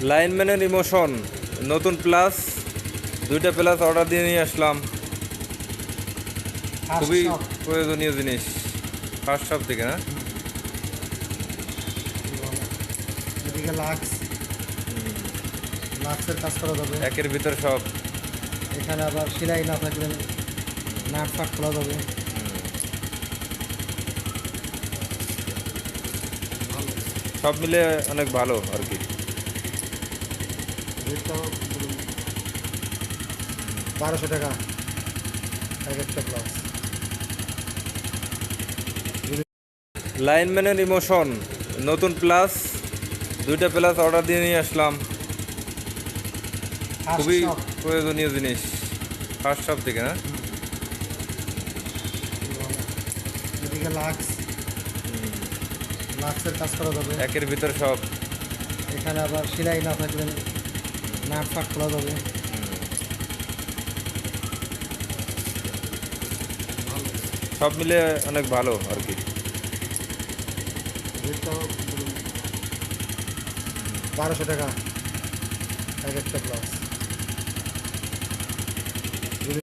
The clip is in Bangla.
লাইনম্যানের ইমোশন নতুন প্লাস, দুইটা প্লাস অর্ডার দিয়ে নিয়ে আসলাম। খুবই প্রয়োজনীয় জিনিস, ফার্স্ট শপ থেকে না। এদিকে লাক্সের কাজ করা যাবে, একের ভিতর সব। এখানে আবার সেলাই না থাকলে নাট ফাট খোলা যাবে। সব মিলে অনেক ভালো আর কি। রেটটাও 1200 টাকা এক একটা প্লাস। লাইনম্যানের ইমোশন নতুন প্লাস, দুইটা প্লাস অর্ডার দিয়ে নিয়ে আসলাম। খুবই প্রয়োজনীয় জিনিস, ফার্স্ট শপ থেকে না। এদিকে লাক্সের কাজ করা যাবে, একের ভিতর সব। এখানে আবার সেলাই না থাকলে নাট ফাট খোলা যাবে। সব মিলে অনেক ভালো আর কি। রেটটাও 1200 টাকা এক একটা প্লাস।